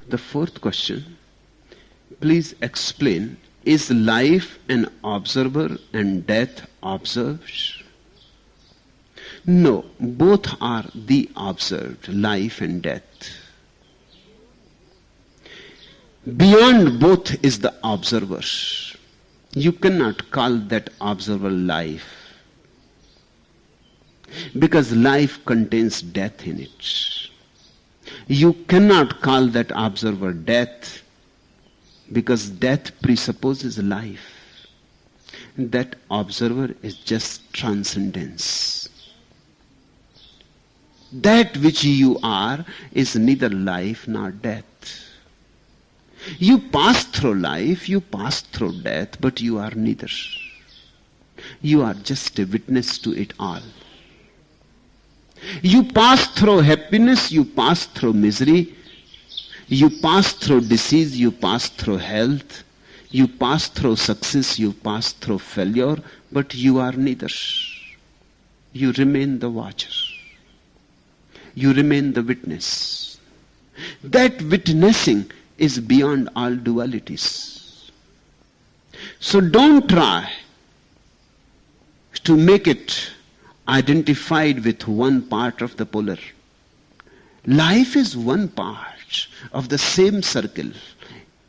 The fourth question, please explain, is life an observer and death observed? No, both are the observed, life and death. Beyond both is the observer. You cannot call that observer life, because life contains death in it. You cannot call that observer death, because death presupposes life. That observer is just transcendence. That which you are is neither life nor death. You pass through life, you pass through death, but you are neither. You are just a witness to it all. You pass through happiness, you pass through misery, you pass through disease, you pass through health, you pass through success, you pass through failure, but you are neither. You remain the watcher. You remain the witness. That witnessing is beyond all dualities. So don't try to make it identified with one part of the polar. Life is one part of the same circle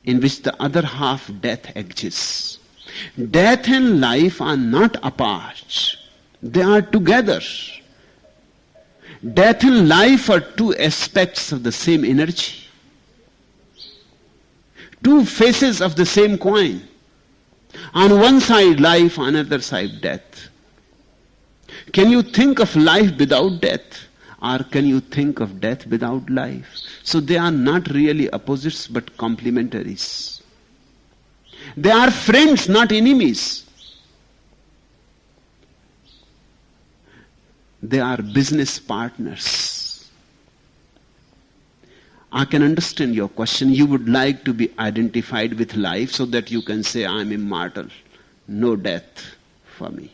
in which the other half, death, exists. Death and life are not apart. They are together. Death and life are two aspects of the same energy. Two faces of the same coin. On one side life, on the other side death. Can you think of life without death? Or can you think of death without life? So they are not really opposites but complementaries. They are friends, not enemies. They are business partners. I can understand your question. You would like to be identified with life so that you can say, I am immortal. No death for me.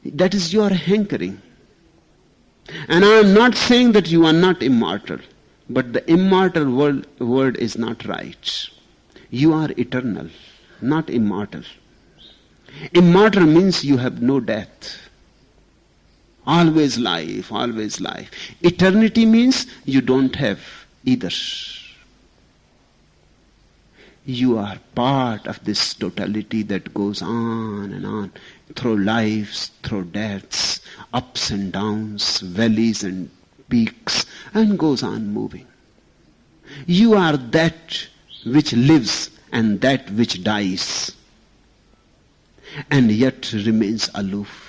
That is your hankering. And I am not saying that you are not immortal, but the immortal word is not right. You are eternal, not immortal. Immortal means you have no death. Always life, always life. Eternity means you don't have either. You are part of this totality that goes on and on, through lives, through deaths, ups and downs, valleys and peaks, and goes on moving. You are that which lives and that which dies, and yet remains aloof.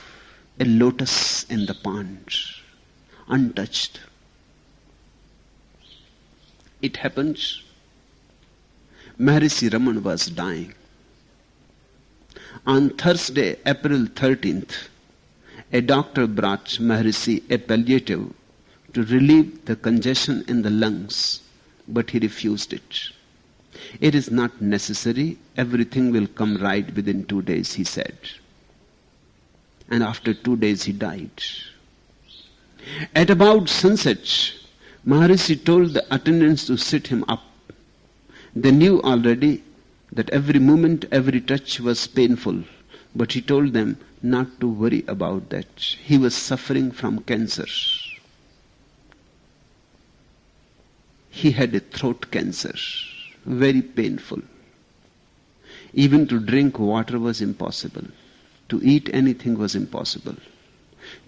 A lotus in the pond, untouched. It happens. Maharishi Raman was dying. On Thursday, April 13th, a doctor brought Maharishi a palliative to relieve the congestion in the lungs, but he refused it. It is not necessary. Everything will come right within 2 days, he said. And after 2 days he died. At about sunset, Maharishi told the attendants to sit him up. They knew already that every moment, every touch was painful, but he told them not to worry about that. He was suffering from cancer. He had a throat cancer, very painful. Even to drink water was impossible. To eat anything was impossible.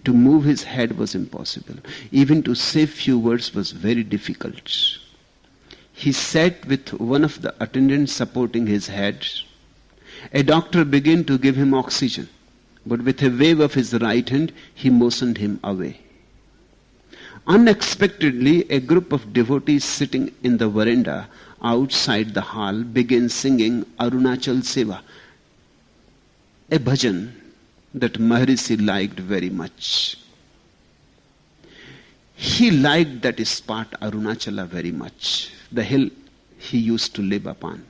To move his head was impossible. Even to say few words was very difficult. He sat with one of the attendants supporting his head. A doctor began to give him oxygen, but with a wave of his right hand, he motioned him away. Unexpectedly, a group of devotees sitting in the veranda outside the hall began singing Arunachal Seva, a bhajan that Maharishi liked very much. He liked that spot Arunachala very much, the hill he used to live upon.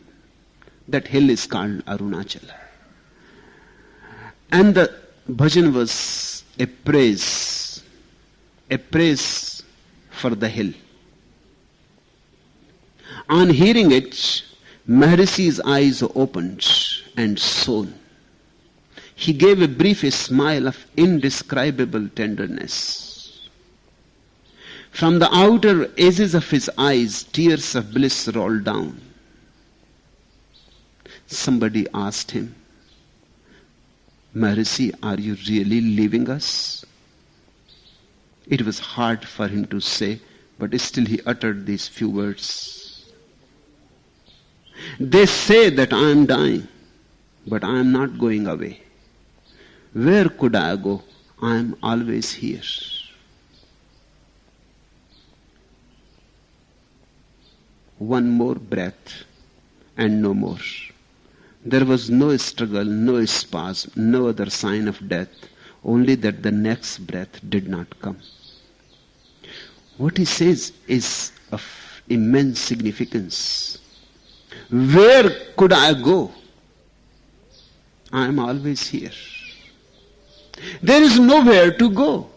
That hill is called Arunachala. And the bhajan was a praise for the hill. On hearing it, Maharishi's eyes opened and shone. He gave a brief smile of indescribable tenderness. From the outer edges of his eyes, tears of bliss rolled down. Somebody asked him, Maharishi, are you really leaving us? It was hard for him to say, but still he uttered these few words. They say that I am dying, but I am not going away. Where could I go? I am always here. One more breath and no more. There was no struggle, no spasm, no other sign of death, only that the next breath did not come. What he says is of immense significance. Where could I go? I am always here. There is nowhere to go.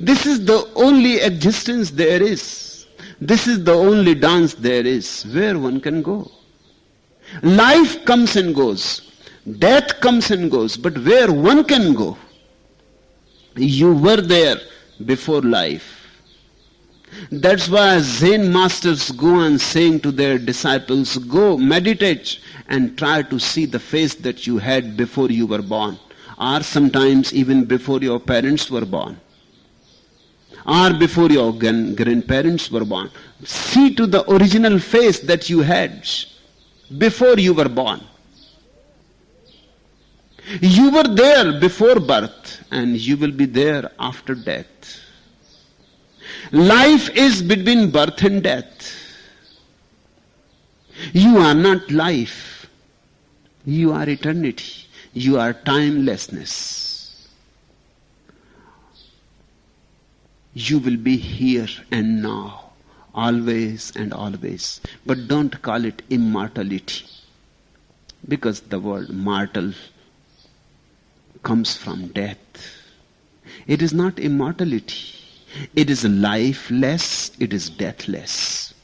This is the only existence there is. This is the only dance there is, where one can go. Life comes and goes. Death comes and goes. But where one can go? You were there before life. That's why Zen masters go on saying to their disciples, go meditate and try to see the face that you had before you were born, or sometimes even before your parents were born, or before your grandparents were born. See to the original face that you had before you were born. You were there before birth, and you will be there after death. Life is between birth and death. You are not life. You are eternity. You are timelessness. You will be here and now, always and always. But don't call it immortality, because the word mortal comes from death. It is not immortality. It is lifeless, it is deathless.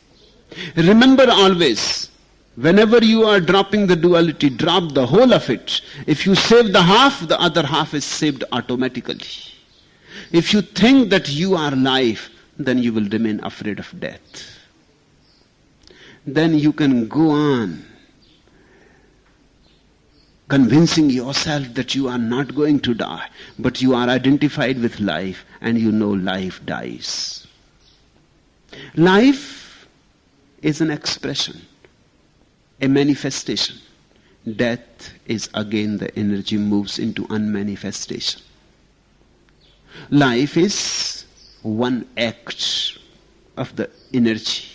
Remember always, whenever you are dropping the duality, drop the whole of it. If you save the half, the other half is saved automatically. If you think that you are life, then you will remain afraid of death. Then you can go on convincing yourself that you are not going to die, but you are identified with life, and you know life dies. Life is an expression, a manifestation. Death is again the energy moves into unmanifestation. Life is one act of the energy.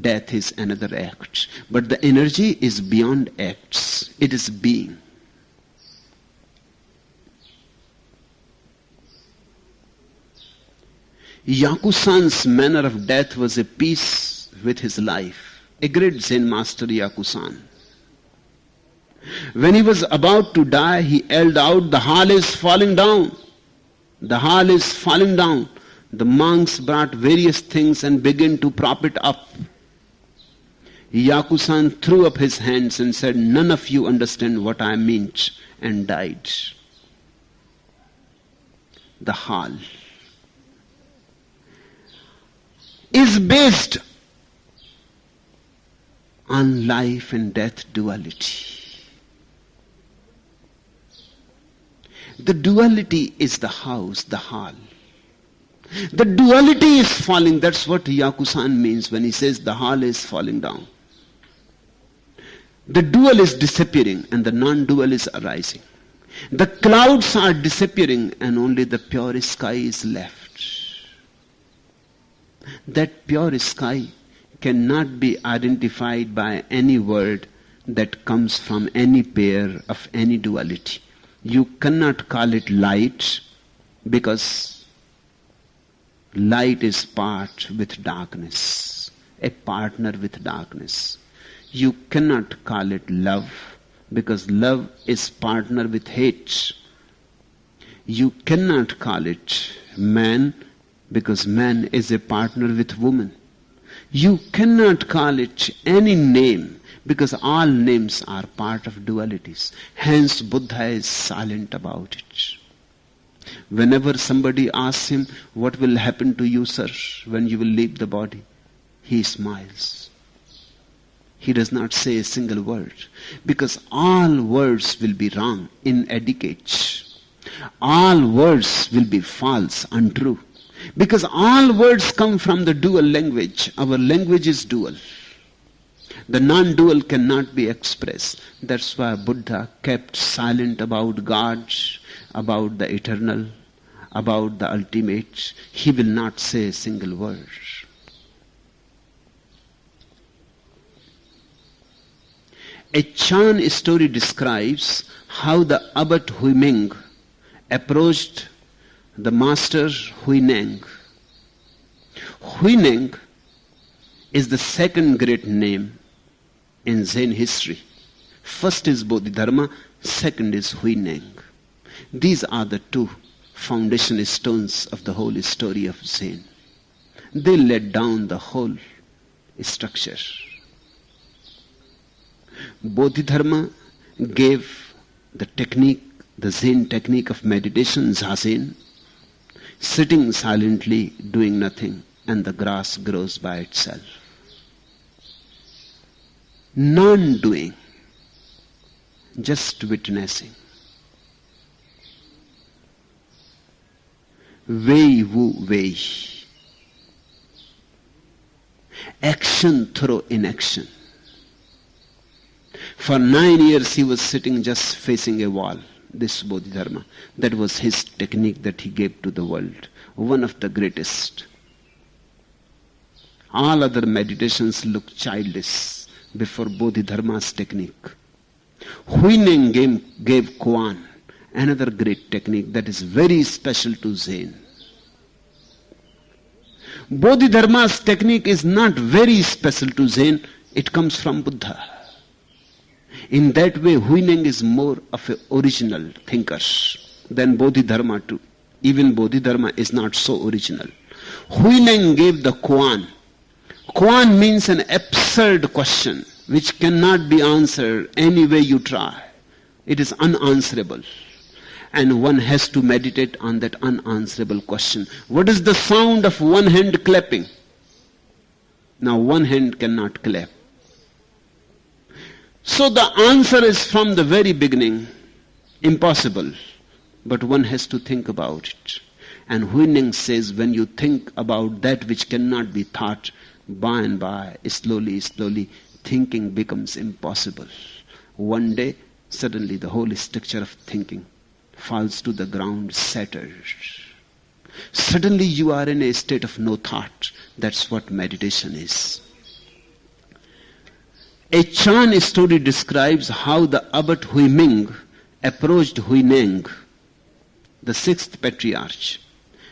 Death is another act. But the energy is beyond acts. It is being. Yakusan's manner of death was a peace with his life. A great Zen master, Yakusan. When he was about to die, he yelled out, "The hall is falling down! The hall is falling down!" The monks brought various things and began to prop it up. Yakusan threw up his hands and said, "None of you understand what I mean," and died. The hall is based on life and death duality. The duality is the house, the hall. The duality is falling. That's what Yakusan means when he says the hall is falling down. The dual is disappearing and the non-dual is arising. The clouds are disappearing and only the pure sky is left. That pure sky cannot be identified by any word that comes from any pair of any duality. You cannot call it light, because light is part with darkness, a partner with darkness. You cannot call it love, because love is partner with hate. You cannot call it man, because man is a partner with woman. You cannot call it any name because all names are part of dualities. Hence, Buddha is silent about it. Whenever somebody asks him, "What will happen to you, sir, when you will leave the body?" he smiles. He does not say a single word because all words will be wrong, inadequate. All words will be false, untrue. Because all words come from the dual language. Our language is dual. The non-dual cannot be expressed. That's why Buddha kept silent about God, about the eternal, about the ultimate. He will not say a single word. A Chan story describes how the abbot Huiming approached the master Huineng. Huineng is the second great name in Zen history. First is Bodhidharma, second is Huineng. These are the two foundation stones of the whole story of Zen. They laid down the whole structure. Bodhidharma gave the technique, the Zen technique of meditation, Zazen, sitting silently, doing nothing, and the grass grows by itself. Non-doing, just witnessing. Wei Wu Wei. Action through inaction. For 9 years he was sitting just facing a wall, this Bodhidharma. That was his technique that he gave to the world. One of the greatest. All other meditations look childish before Bodhidharma's technique. Huineng gave Koan, another great technique that is very special to Zen. Bodhidharma's technique is not very special to Zen, it comes from Buddha. In that way, Huineng is more of an original thinker than Bodhidharma too. Even Bodhidharma is not so original. Huineng gave the Koan. Koan means an absurd question which cannot be answered any way you try. It is unanswerable. And one has to meditate on that unanswerable question. What is the sound of one hand clapping? Now one hand cannot clap. So the answer is from the very beginning impossible, but one has to think about it. And Huineng says, when you think about that which cannot be thought, by and by, slowly, thinking becomes impossible. One day, suddenly the whole structure of thinking falls to the ground, shattered. Suddenly you are in a state of no thought. That's what meditation is. A Chan story describes how the abbot Huiming approached Huineng, the sixth patriarch,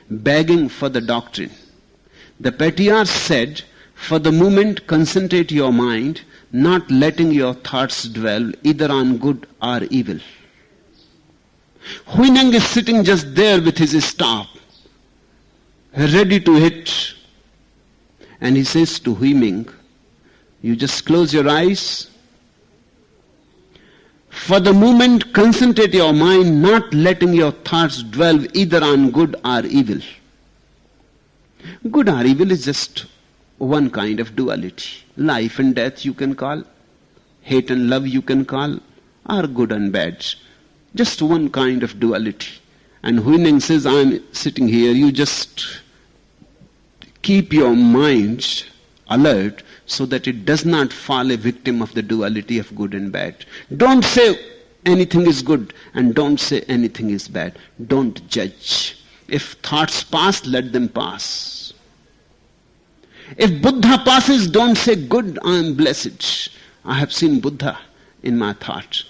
begging for the doctrine. The patriarch said, "For the moment concentrate your mind, not letting your thoughts dwell either on good or evil." Huineng is sitting just there with his staff, ready to hit. And he says to Huiming, "You just close your eyes. For the moment, concentrate your mind, not letting your thoughts dwell either on good or evil." Good or evil is just one kind of duality. Life and death you can call, hate and love you can call, or good and bad. Just one kind of duality. And Huineng says, "I'm sitting here, you just keep your mind alert so that it does not fall a victim of the duality of good and bad. Don't say anything is good and don't say anything is bad. Don't judge. If thoughts pass, let them pass. If Buddha passes, don't say, 'Good, I am blessed. I have seen Buddha in my thought.'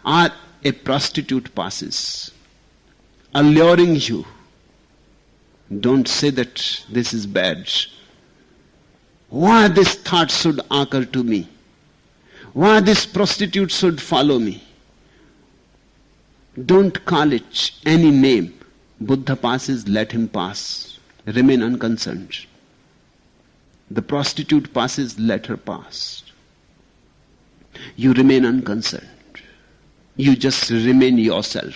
Or a prostitute passes, alluring you. Don't say that this is bad. Why this thought should occur to me? Why this prostitute should follow me? Don't call it any name. Buddha passes, let him pass. Remain unconcerned. The prostitute passes, let her pass. You remain unconcerned. You just remain yourself.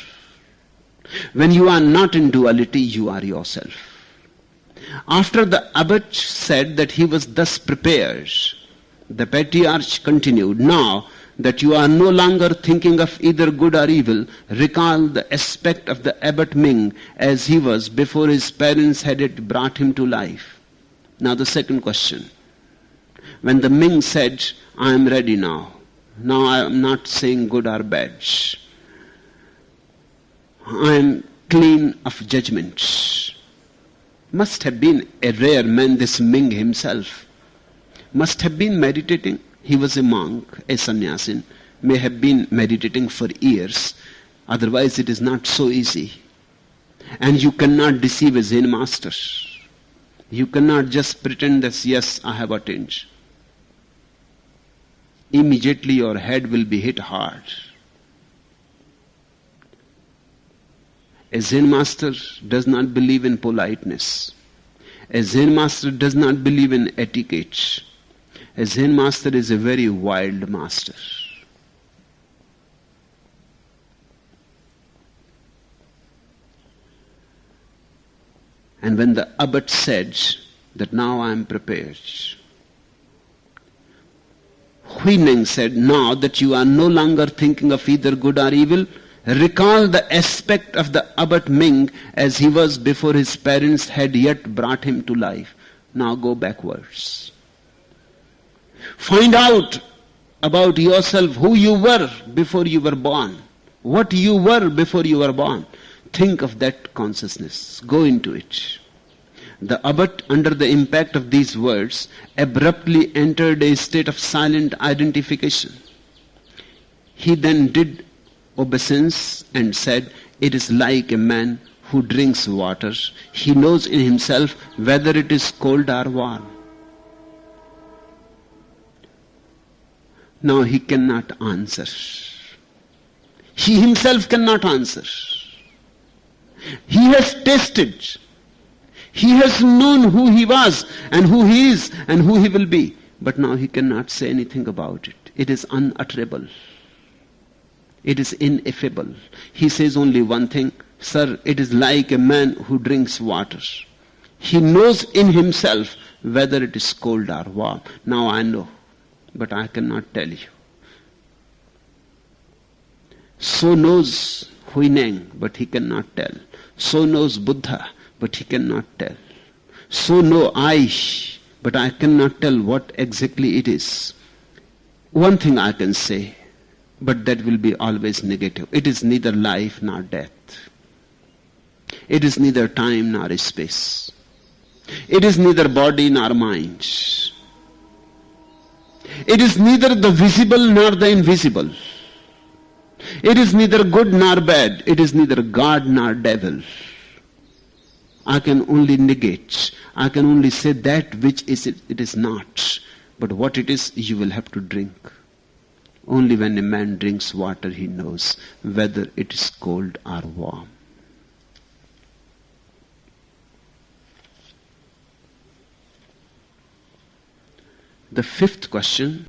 When you are not in duality, you are yourself. After the abbot said that he was thus prepared, the patriarch continued, now that you are no longer thinking of either good or evil, recall the aspect of the abbot Ming as he was before his parents had brought him to life. Now the second question. When the Ming said, I am ready now. Now I am not saying good or bad. I am clean of judgment. Must have been a rare man, this Ming himself. Must have been meditating. He was a monk, a sannyasin, may have been meditating for years. Otherwise it is not so easy. And you cannot deceive a Zen master. You cannot just pretend that, yes, I have attained. Immediately your head will be hit hard. A Zen master does not believe in politeness. A Zen master does not believe in etiquette. A Zen master is a very wild master. And when the abbot said that now I am prepared, Huineng said, now that you are no longer thinking of either good or evil, recall the aspect of the abbot Ming as he was before his parents had yet brought him to life. Now go backwards. Find out about yourself who you were before you were born. What you were before you were born. Think of that consciousness. Go into it. The abbot, under the impact of these words, abruptly entered a state of silent identification. He then did obeisance and said, it is like a man who drinks water. He knows in himself whether it is cold or warm. Now he cannot answer. He himself cannot answer. He has tasted. He has known who he was and who he is and who he will be. But now he cannot say anything about it. It is unutterable. It is ineffable. He says only one thing, sir, it is like a man who drinks water. He knows in himself whether it is cold or warm. Now I know, but I cannot tell you. So knows Huineng, but he cannot tell. So knows Buddha, but he cannot tell. So know I, but I cannot tell what exactly it is. One thing I can say, but that will be always negative. It is neither life nor death. It is neither time nor space. It is neither body nor mind. It is neither the visible nor the invisible. It is neither good nor bad. It is neither God nor devil. I can only negate. I can only say that which is it is not. But what it is, you will have to drink. Only when a man drinks water, he knows whether it is cold or warm. The fifth question